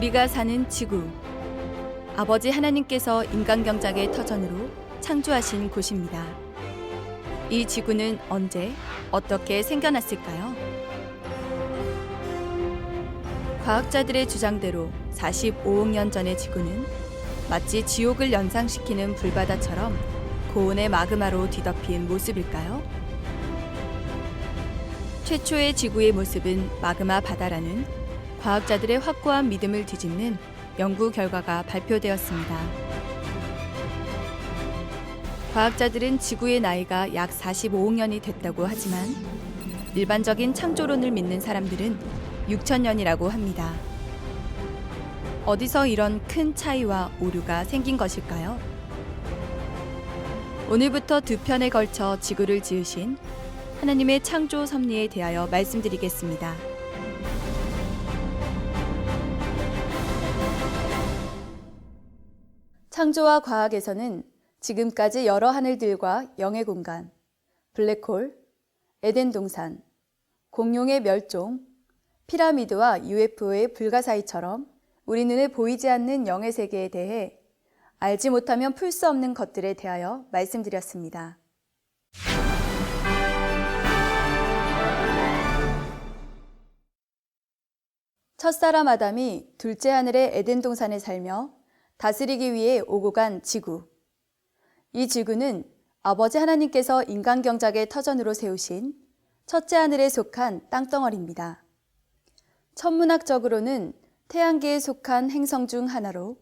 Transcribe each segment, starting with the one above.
우리가 사는 지구. 아버지 하나님께서 인간경작의 터전으로 창조하신 곳입니다. 이 지구는 언제, 어떻게 생겨났을까요? 과학자들의 주장대로 45억 년 전의 지구는 마치 지옥을 연상시키는 불바다처럼 고온의 마그마로 뒤덮인 모습일까요? 최초의 지구의 모습은 마그마 바다라는 과학자들의 확고한 믿음을 뒤집는 연구 결과가 발표되었습니다. 과학자들은 지구의 나이가 약 45억 년이 됐다고 하지만 일반적인 창조론을 믿는 사람들은 6,000년이라고 합니다. 어디서 이런 큰 차이와 오류가 생긴 것일까요? 오늘부터 2편에 걸쳐 지구를 지으신 하나님의 창조 섭리에 대하여 말씀드리겠습니다. 창조와 과학에서는 지금까지 여러 하늘들과 영의 공간, 블랙홀, 에덴 동산, 공룡의 멸종, 피라미드와 UFO의 불가사의처럼 우리 눈에 보이지 않는 영의 세계에 대해 알지 못하면 풀 수 없는 것들에 대하여 말씀드렸습니다. 첫사람 아담이 둘째 하늘의 에덴 동산에 살며 다스리기 위해 오고 간 지구. 이 지구는 아버지 하나님께서 인간경작의 터전으로 세우신 첫째 하늘에 속한 땅덩어리입니다. 천문학적으로는 태양계에 속한 행성 중 하나로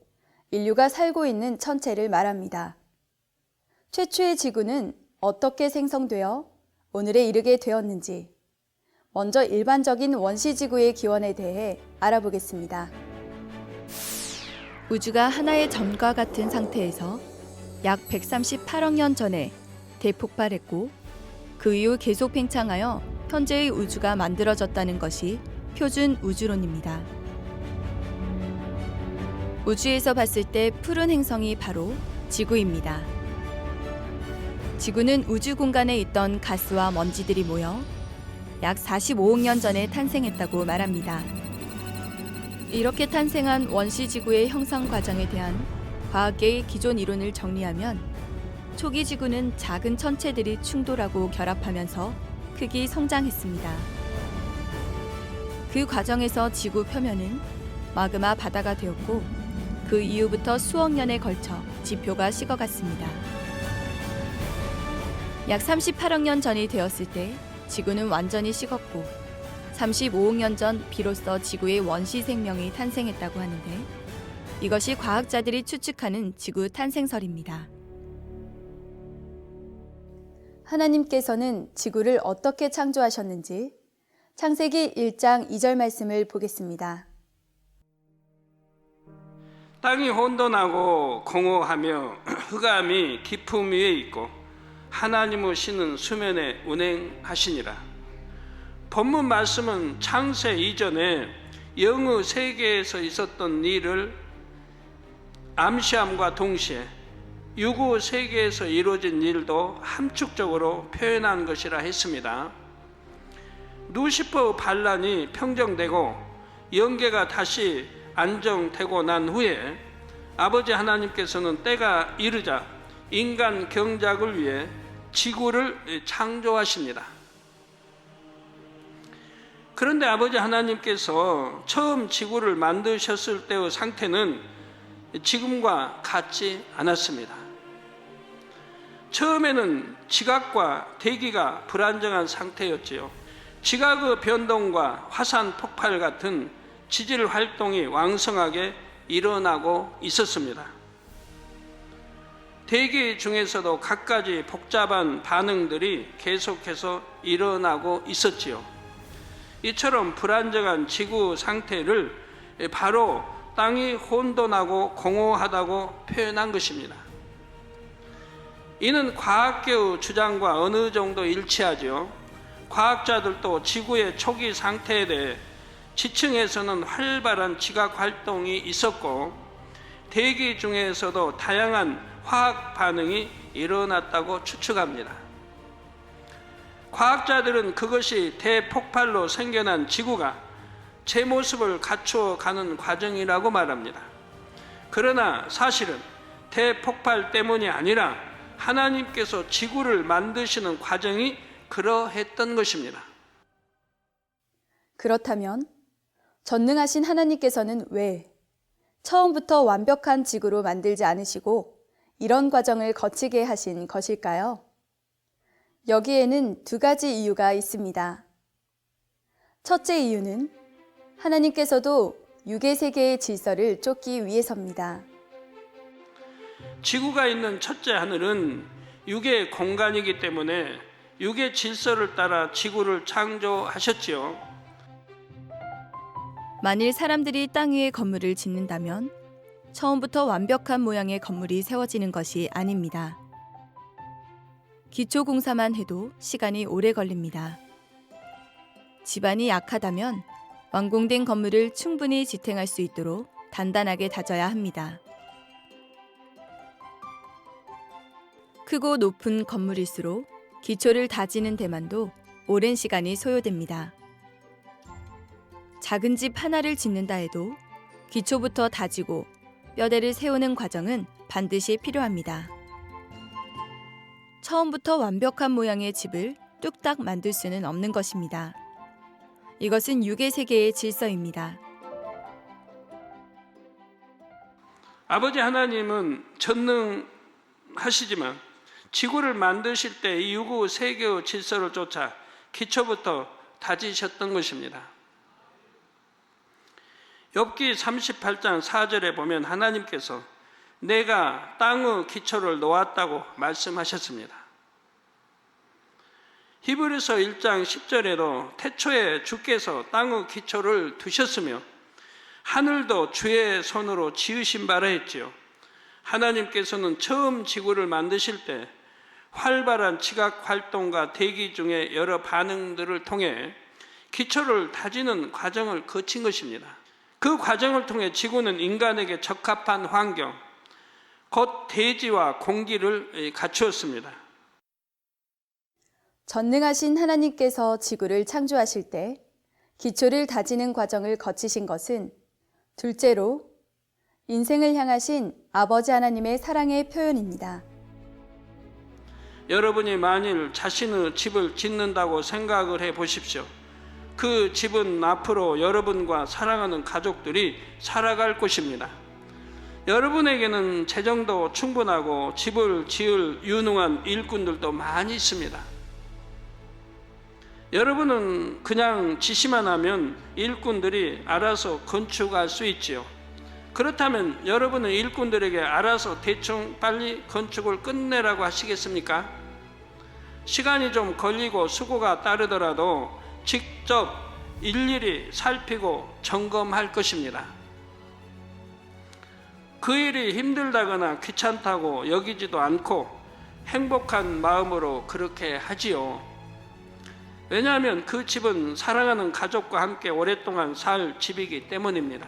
인류가 살고 있는 천체를 말합니다. 최초의 지구는 어떻게 생성되어 오늘에 이르게 되었는지, 먼저 일반적인 원시지구의 기원에 대해 알아보겠습니다. 우주가 하나의 점과 같은 상태에서 약 138억 년 전에 대폭발했고 그 이후 계속 팽창하여 현재의 우주가 만들어졌다는 것이 표준 우주론입니다. 우주에서 봤을 때 푸른 행성이 바로 지구입니다. 지구는 우주 공간에 있던 가스와 먼지들이 모여 약 45억 년 전에 탄생했다고 말합니다. 이렇게 탄생한 원시지구의 형성 과정에 대한 과학계의 기존 이론을 정리하면 초기 지구는 작은 천체들이 충돌하고 결합하면서 크게 성장했습니다. 그 과정에서 지구 표면은 마그마 바다가 되었고 그 이후부터 수억 년에 걸쳐 지표가 식어갔습니다. 약 38억 년 전이 되었을 때 지구는 완전히 식었고 35억 년 전 비로소 지구의 원시 생명이 탄생했다고 하는데 이것이 과학자들이 추측하는 지구 탄생설입니다. 하나님께서는 지구를 어떻게 창조하셨는지 창세기 1장 2절 말씀을 보겠습니다. 땅이 혼돈하고 공허하며 흑암이 깊음 위에 있고 하나님의 신은 수면에 운행하시니라. 본문 말씀은 창세 이전에 영의 세계에서 있었던 일을 암시함과 동시에 육의 세계에서 이루어진 일도 함축적으로 표현한 것이라 했습니다. 루시퍼 반란이 평정되고 영계가 다시 안정되고 난 후에 아버지 하나님께서는 때가 이르자 인간 경작을 위해 지구를 창조하십니다. 그런데 아버지 하나님께서 처음 지구를 만드셨을 때의 상태는 지금과 같지 않았습니다. 처음에는 지각과 대기가 불안정한 상태였지요. 지각의 변동과 화산 폭발 같은 지질 활동이 왕성하게 일어나고 있었습니다. 대기 중에서도 갖가지 복잡한 반응들이 계속해서 일어나고 있었지요. 이처럼 불안정한 지구 상태를 바로 땅이 혼돈하고 공허하다고 표현한 것입니다. 이는 과학계의 주장과 어느 정도 일치하죠. 과학자들도 지구의 초기 상태에 대해 지층에서는 활발한 지각 활동이 있었고 대기 중에서도 다양한 화학 반응이 일어났다고 추측합니다. 과학자들은 그것이 대폭발로 생겨난 지구가 제 모습을 갖추어 가는 과정이라고 말합니다. 그러나 사실은 대폭발 때문이 아니라 하나님께서 지구를 만드시는 과정이 그러했던 것입니다. 그렇다면 전능하신 하나님께서는 왜 처음부터 완벽한 지구로 만들지 않으시고 이런 과정을 거치게 하신 것일까요? 여기에는 두 가지 이유가 있습니다. 첫째 이유는 하나님께서도 육의 세계의 질서를 쫓기 위해서입니다. 지구가 있는 첫째 하늘은 육의 공간이기 때문에 육의 질서를 따라 지구를 창조하셨지요. 만일 사람들이 땅 위에 건물을 짓는다면 처음부터 완벽한 모양의 건물이 세워지는 것이 아닙니다. 기초 공사만 해도 시간이 오래 걸립니다. 지반이 약하다면 완공된 건물을 충분히 지탱할 수 있도록 단단하게 다져야 합니다. 크고 높은 건물일수록 기초를 다지는 데만도 오랜 시간이 소요됩니다. 작은 집 하나를 짓는다 해도 기초부터 다지고 뼈대를 세우는 과정은 반드시 필요합니다. 처음부터 완벽한 모양의 집을 뚝딱 만들 수는 없는 것입니다. 이것은 육의 세계의 질서입니다. 아버지 하나님은 전능하시지만 지구를 만드실 때 이 육의 세계의 질서를 쫓아 기초부터 다지셨던 것입니다. 욥기 38장 4절에 보면 하나님께서 내가 땅의 기초를 놓았다고 말씀하셨습니다. 히브리서 1장 10절에도 태초에 주께서 땅의 기초를 두셨으며 하늘도 주의 손으로 지으신 바라 했지요. 하나님께서는 처음 지구를 만드실 때 활발한 지각 활동과 대기 중에 여러 반응들을 통해 기초를 다지는 과정을 거친 것입니다. 그 과정을 통해 지구는 인간에게 적합한 환경, 곧 대지와 공기를 갖추었습니다. 전능하신 하나님께서 지구를 창조하실 때 기초를 다지는 과정을 거치신 것은 둘째로 인생을 향하신 아버지 하나님의 사랑의 표현입니다. 여러분이 만일 자신의 집을 짓는다고 생각을 해 보십시오. 그 집은 앞으로 여러분과 사랑하는 가족들이 살아갈 곳입니다. 여러분에게는 재정도 충분하고 집을 지을 유능한 일꾼들도 많이 있습니다. 여러분은 그냥 지시만 하면 일꾼들이 알아서 건축할 수 있지요. 그렇다면 여러분은 일꾼들에게 알아서 대충 빨리 건축을 끝내라고 하시겠습니까? 시간이 좀 걸리고 수고가 따르더라도 직접 일일이 살피고 점검할 것입니다. 그 일이 힘들다거나 귀찮다고 여기지도 않고 행복한 마음으로 그렇게 하지요. 왜냐하면 그 집은 사랑하는 가족과 함께 오랫동안 살 집이기 때문입니다.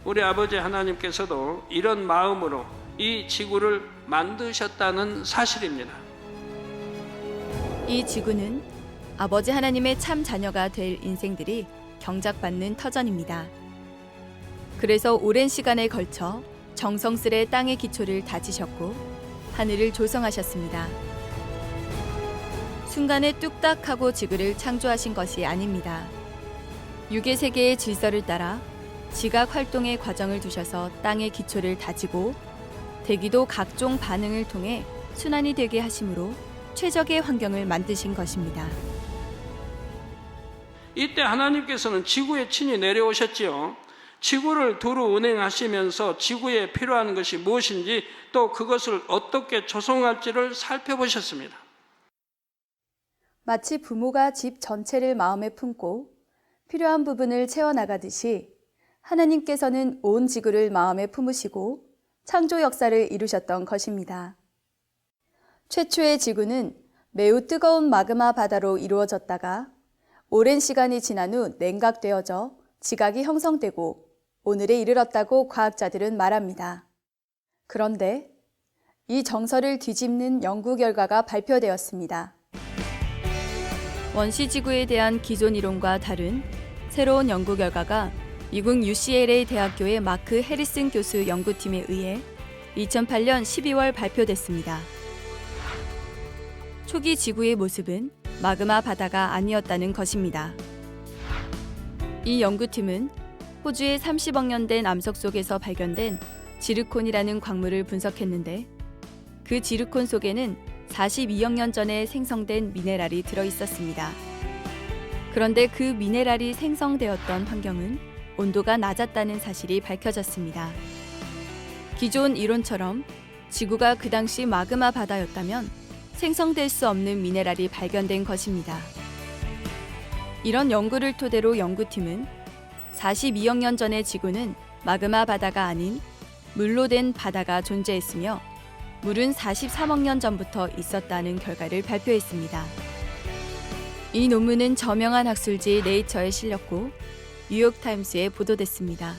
우리 아버지 하나님께서도 이런 마음으로 이 지구를 만드셨다는 사실입니다. 이 지구는 아버지 하나님의 참 자녀가 될 인생들이 경작받는 터전입니다. 그래서 오랜 시간에 걸쳐 정성스레 땅의 기초를 다지셨고 하늘을 조성하셨습니다. 순간에 뚝딱 하고 지구를 창조하신 것이 아닙니다. 육의 세계의 질서를 따라 지각 활동의 과정을 두셔서 땅의 기초를 다지고 대기도 각종 반응을 통해 순환이 되게 하심으로 최적의 환경을 만드신 것입니다. 이때 하나님께서는 지구에 친히 내려오셨지요. 지구를 두루 운행하시면서 지구에 필요한 것이 무엇인지 또 그것을 어떻게 조성할지를 살펴보셨습니다. 마치 부모가 집 전체를 마음에 품고 필요한 부분을 채워나가듯이 하나님께서는 온 지구를 마음에 품으시고 창조 역사를 이루셨던 것입니다. 최초의 지구는 매우 뜨거운 마그마 바다로 이루어졌다가 오랜 시간이 지난 후 냉각되어져 지각이 형성되고 오늘에 이르렀다고 과학자들은 말합니다. 그런데 이 정설을 뒤집는 연구 결과가 발표되었습니다. 원시 지구에 대한 기존 이론과 다른 새로운 연구 결과가 미국 UCLA 대학교의 마크 해리슨 교수 연구팀에 의해 2008년 12월 발표됐습니다. 초기 지구의 모습은 마그마 바다가 아니었다는 것입니다. 이 연구팀은 호주의 30억 년 된 암석 속에서 발견된 지르콘이라는 광물을 분석했는데 그 지르콘 속에는 42억 년 전에 생성된 미네랄이 들어 있었습니다. 그런데 그 미네랄이 생성되었던 환경은 온도가 낮았다는 사실이 밝혀졌습니다. 기존 이론처럼 지구가 그 당시 마그마 바다였다면 생성될 수 없는 미네랄이 발견된 것입니다. 이런 연구를 토대로 연구팀은 42억 년 전의 지구는 마그마 바다가 아닌 물로 된 바다가 존재했으며 물은 43억 년 전부터 있었다는 결과를 발표했습니다. 이 논문은 저명한 학술지 네이처에 실렸고 뉴욕타임스에 보도됐습니다.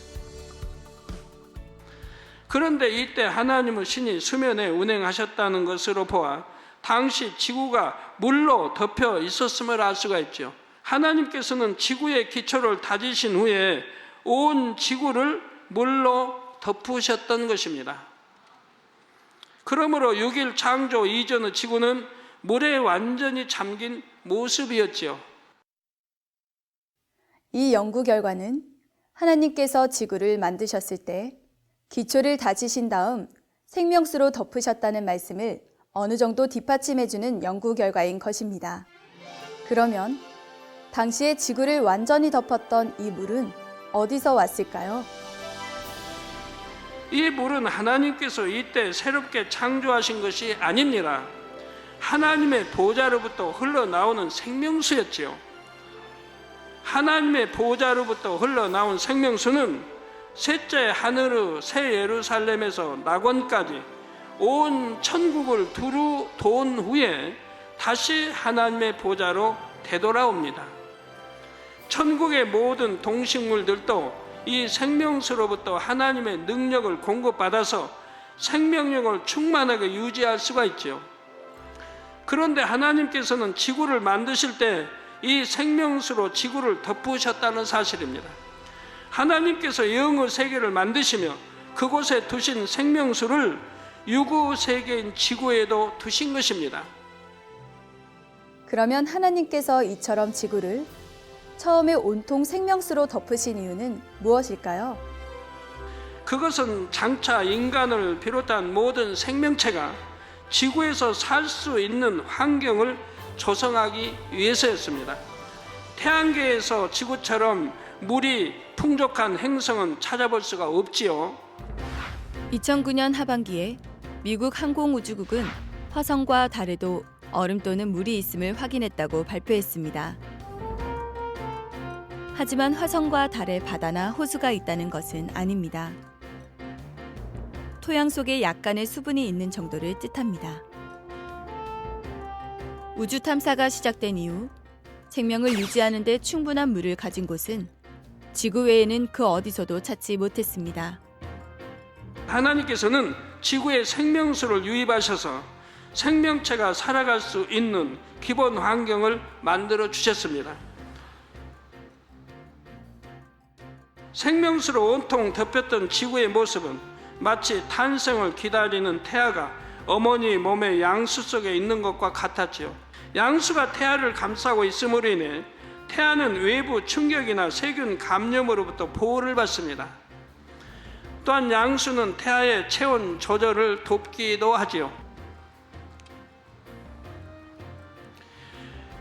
그런데 이때 하나님은 신이 수면에 운행하셨다는 것으로 보아 당시 지구가 물로 덮여 있었음을 알 수가 있죠. 하나님께서는 지구의 기초를 다지신 후에 온 지구를 물로 덮으셨던 것입니다. 그러므로 6일 창조 이전의 지구는 물에 완전히 잠긴 모습이었지요. 이 연구 결과는 하나님께서 지구를 만드셨을 때 기초를 다지신 다음 생명수로 덮으셨다는 말씀을 어느 정도 뒷받침해주는 연구 결과인 것입니다. 그러면 당시에 지구를 완전히 덮었던 이 물은 어디서 왔을까요? 이 물은 하나님께서 이때 새롭게 창조하신 것이 아닙니다. 하나님의 보좌로부터 흘러나오는 생명수였지요. 하나님의 보좌로부터 흘러나온 생명수는 셋째 하늘의 새 예루살렘에서 낙원까지 온 천국을 두루 돈 후에 다시 하나님의 보좌로 되돌아옵니다. 천국의 모든 동식물들도 이 생명수로부터 하나님의 능력을 공급받아서 생명력을 충만하게 유지할 수가 있죠. 그런데 하나님께서는 지구를 만드실 때 이 생명수로 지구를 덮으셨다는 사실입니다. 하나님께서 영의 세계를 만드시며 그곳에 두신 생명수를 유구 세계인 지구에도 두신 것입니다. 그러면 하나님께서 이처럼 지구를 처음에 온통 생명수로 덮으신 이유는 무엇일까요? 그것은 장차 인간을 비롯한 모든 생명체가 지구에서 살 수 있는 환경을 조성하기 위해서였습니다. 태양계에서 지구처럼 물이 풍족한 행성은 찾아볼 수가 없지요. 2009년 하반기에 미국 항공우주국은 화성과 달에도 얼음 또는 물이 있음을 확인했다고 발표했습니다. 하지만 화성과 달에 바다나 호수가 있다는 것은 아닙니다. 토양 속에 약간의 수분이 있는 정도를 뜻합니다. 우주 탐사가 시작된 이후 생명을 유지하는 데 충분한 물을 가진 곳은 지구 외에는 그 어디서도 찾지 못했습니다. 하나님께서는 지구에 생명수를 유입하셔서 생명체가 살아갈 수 있는 기본 환경을 만들어 주셨습니다. 생명수로 온통 덮였던 지구의 모습은 마치 탄생을 기다리는 태아가 어머니 몸의 양수 속에 있는 것과 같았지요. 양수가 태아를 감싸고 있음으로 인해 태아는 외부 충격이나 세균 감염으로부터 보호를 받습니다. 또한 양수는 태아의 체온 조절을 돕기도 하지요.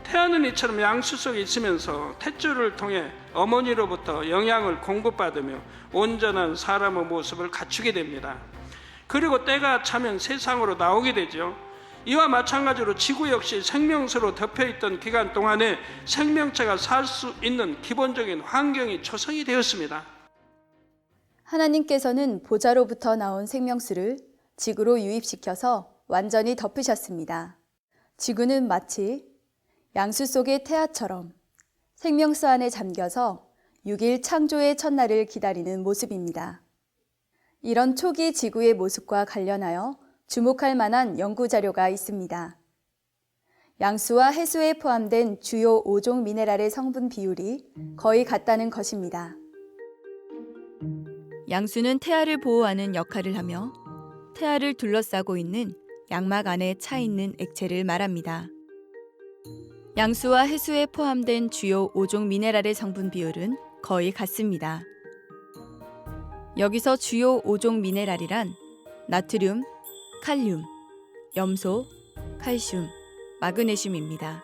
태아는 이처럼 양수 속에 있으면서 탯줄을 통해 어머니로부터 영양을 공급받으며 온전한 사람의 모습을 갖추게 됩니다. 그리고 때가 차면 세상으로 나오게 되죠. 이와 마찬가지로 지구 역시 생명수로 덮여있던 기간 동안에 생명체가 살 수 있는 기본적인 환경이 조성이 되었습니다. 하나님께서는 보좌로부터 나온 생명수를 지구로 유입시켜서 완전히 덮으셨습니다. 지구는 마치 양수 속의 태아처럼 생명수 안에 잠겨서 6일 창조의 첫날을 기다리는 모습입니다. 이런 초기 지구의 모습과 관련하여 주목할 만한 연구 자료가 있습니다. 양수와 해수에 포함된 주요 5종 미네랄의 성분 비율이 거의 같다는 것입니다. 양수는 태아를 보호하는 역할을 하며 태아를 둘러싸고 있는 양막 안에 차 있는 액체를 말합니다. 양수와 해수에 포함된 주요 5종 미네랄의 성분 비율은 거의 같습니다. 여기서 주요 5종 미네랄이란 나트륨, 칼륨, 염소, 칼슘, 마그네슘입니다.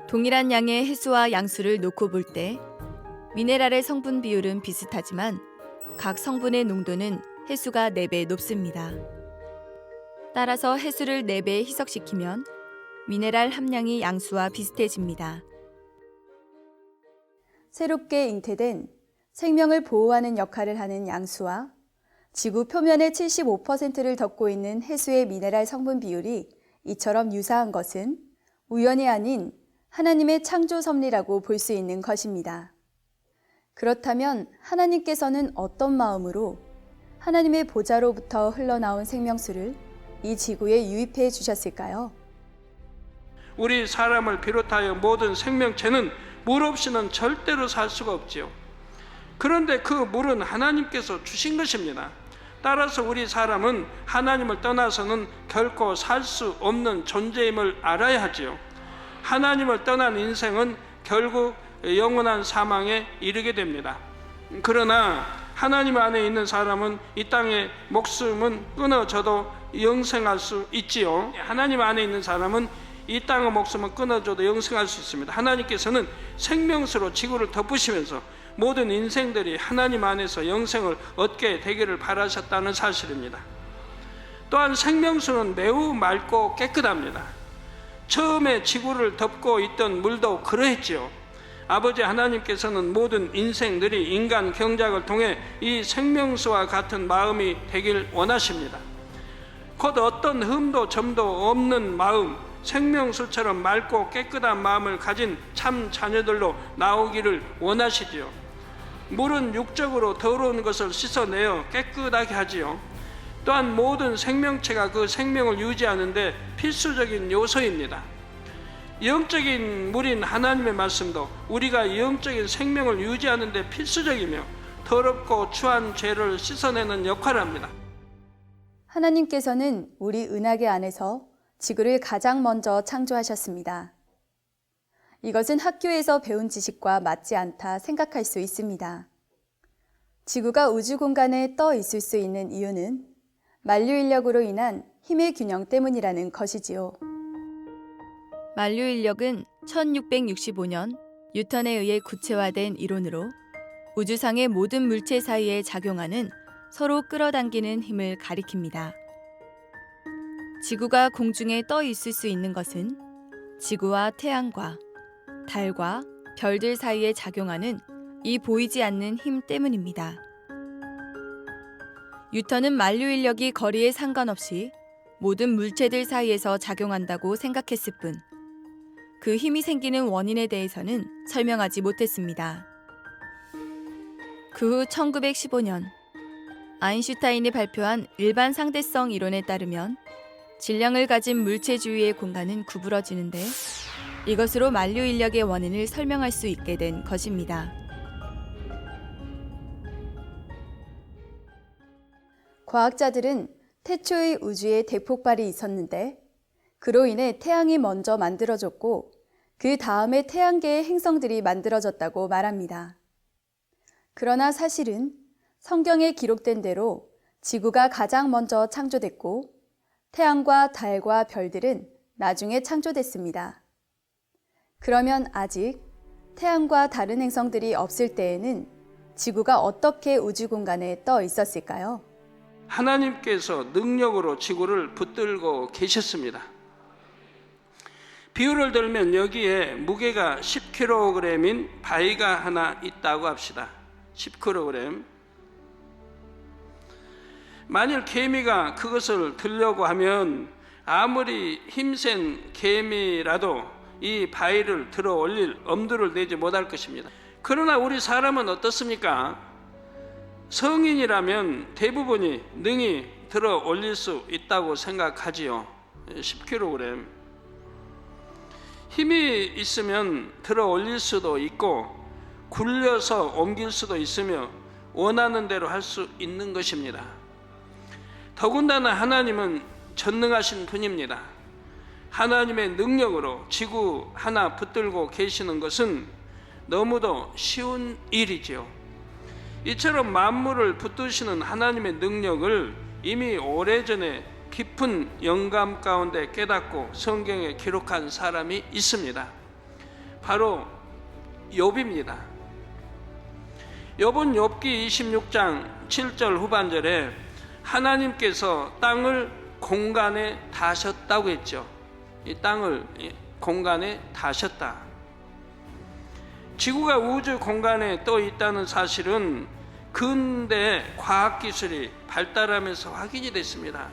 동일한 양의 해수와 양수를 놓고 볼 때 미네랄의 성분 비율은 비슷하지만 각 성분의 농도는 해수가 4배 높습니다. 따라서 해수를 4배 희석시키면 미네랄 함량이 양수와 비슷해집니다. 새롭게 잉태된 생명을 보호하는 역할을 하는 양수와 지구 표면의 75%를 덮고 있는 해수의 미네랄 성분 비율이 이처럼 유사한 것은 우연이 아닌 하나님의 창조 섭리라고 볼 수 있는 것입니다. 그렇다면 하나님께서는 어떤 마음으로 하나님의 보좌로부터 흘러나온 생명수를 이 지구에 유입해 주셨을까요? 우리 사람을 비롯하여 모든 생명체는 물 없이는 절대로 살 수가 없지요. 그런데 그 물은 하나님께서 주신 것입니다. 따라서 우리 사람은 하나님을 떠나서는 결코 살 수 없는 존재임을 알아야 하지요. 하나님을 떠난 인생은 결국 영원한 사망에 이르게 됩니다. 그러나 하나님 안에 있는 사람은 이 땅의 목숨은 끊어져도 영생할 수 있지요. 하나님 안에 있는 사람은 이 땅의 목숨은 끊어져도 영생할 수 있습니다. 하나님께서는 생명수로 지구를 덮으시면서 모든 인생들이 하나님 안에서 영생을 얻게 되기를 바라셨다는 사실입니다. 또한 생명수는 매우 맑고 깨끗합니다. 처음에 지구를 덮고 있던 물도 그러했지요. 아버지 하나님께서는 모든 인생들이 인간 경작을 통해 이 생명수와 같은 마음이 되길 원하십니다. 곧 어떤 흠도 점도 없는 마음, 생명수처럼 맑고 깨끗한 마음을 가진 참 자녀들로 나오기를 원하시지요. 물은 육적으로 더러운 것을 씻어내어 깨끗하게 하지요. 또한 모든 생명체가 그 생명을 유지하는 데 필수적인 요소입니다. 영적인 물인 하나님의 말씀도 우리가 영적인 생명을 유지하는 데 필수적이며 더럽고 추한 죄를 씻어내는 역할을 합니다. 하나님께서는 우리 은하계 안에서 지구를 가장 먼저 창조하셨습니다. 이것은 학교에서 배운 지식과 맞지 않다 생각할 수 있습니다. 지구가 우주 공간에 떠 있을 수 있는 이유는 만류 인력으로 인한 힘의 균형 때문이라는 것이지요. 만류 인력은 1665년 뉴턴에 의해 구체화된 이론으로 우주상의 모든 물체 사이에 작용하는 서로 끌어당기는 힘을 가리킵니다. 지구가 공중에 떠 있을 수 있는 것은 지구와 태양과 달과 별들 사이에 작용하는 이 보이지 않는 힘 때문입니다. 뉴턴은 만류 인력이 거리에 상관없이 모든 물체들 사이에서 작용한다고 생각했을 뿐, 그 힘이 생기는 원인에 대해서는 설명하지 못했습니다. 그 후 1915년 아인슈타인이 발표한 일반 상대성 이론에 따르면 질량을 가진 물체 주위의 공간은 구부러지는데 이것으로 만류 인력의 원인을 설명할 수 있게 된 것입니다. 과학자들은 태초의 우주에 대폭발이 있었는데 그로 인해 태양이 먼저 만들어졌고 그 다음에 태양계의 행성들이 만들어졌다고 말합니다. 그러나 사실은 성경에 기록된 대로 지구가 가장 먼저 창조됐고 태양과 달과 별들은 나중에 창조됐습니다. 그러면 아직 태양과 다른 행성들이 없을 때에는 지구가 어떻게 우주 공간에 떠 있었을까요? 하나님께서 능력으로 지구를 붙들고 계셨습니다. 비유를 들면 여기에 무게가 10kg인 바위가 하나 있다고 합시다. 10kg. 만일 개미가 그것을 들려고 하면 아무리 힘센 개미라도 이 바위를 들어 올릴 엄두를 내지 못할 것입니다. 그러나 우리 사람은 어떻습니까? 성인이라면 대부분이 능히 들어 올릴 수 있다고 생각하지요. 10kg. 힘이 있으면 들어 올릴 수도 있고 굴려서 옮길 수도 있으며 원하는 대로 할 수 있는 것입니다. 더군다나 하나님은 전능하신 분입니다. 하나님의 능력으로 지구 하나 붙들고 계시는 것은 너무도 쉬운 일이지요. 이처럼 만물을 붙드시는 하나님의 능력을 이미 오래전에 깊은 영감 가운데 깨닫고 성경에 기록한 사람이 있습니다. 바로 욥입니다. 욥은 욥기 26장 7절 후반절에 하나님께서 땅을 공간에 다셨다고 했죠. 이 땅을 공간에 다셨다. 지구가 우주 공간에 떠 있다는 사실은 근대 과학기술이 발달하면서 확인이 됐습니다.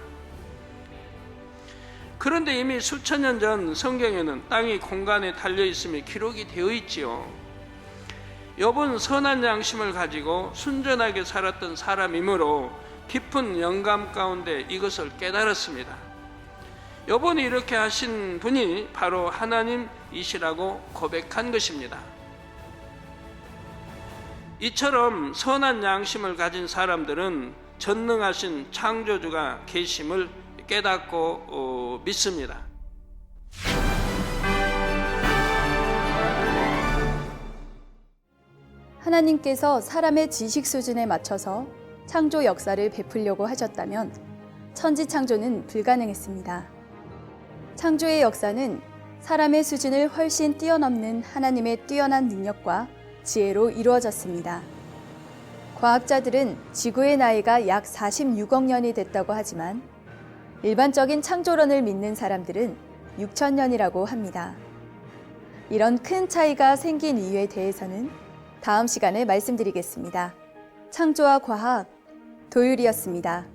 그런데 이미 수천 년 전 성경에는 땅이 공간에 달려 있음이 기록이 되어 있지요. 욥은 선한 양심을 가지고 순전하게 살았던 사람이므로 깊은 영감 가운데 이것을 깨달았습니다. 욥은 이렇게 하신 분이 바로 하나님이시라고 고백한 것입니다. 이처럼 선한 양심을 가진 사람들은 전능하신 창조주가 계심을 깨닫고 믿습니다. 하나님께서 사람의 지식 수준에 맞춰서 창조 역사를 베풀려고 하셨다면 천지 창조는 불가능했습니다. 창조의 역사는 사람의 수준을 훨씬 뛰어넘는 하나님의 뛰어난 능력과 지혜로 이루어졌습니다. 과학자들은 지구의 나이가 약 46억 년이 됐다고 하지만 일반적인 창조론을 믿는 사람들은 6천 년이라고 합니다. 이런 큰 차이가 생긴 이유에 대해서는 다음 시간에 말씀드리겠습니다. 창조와 과학, 도율이었습니다.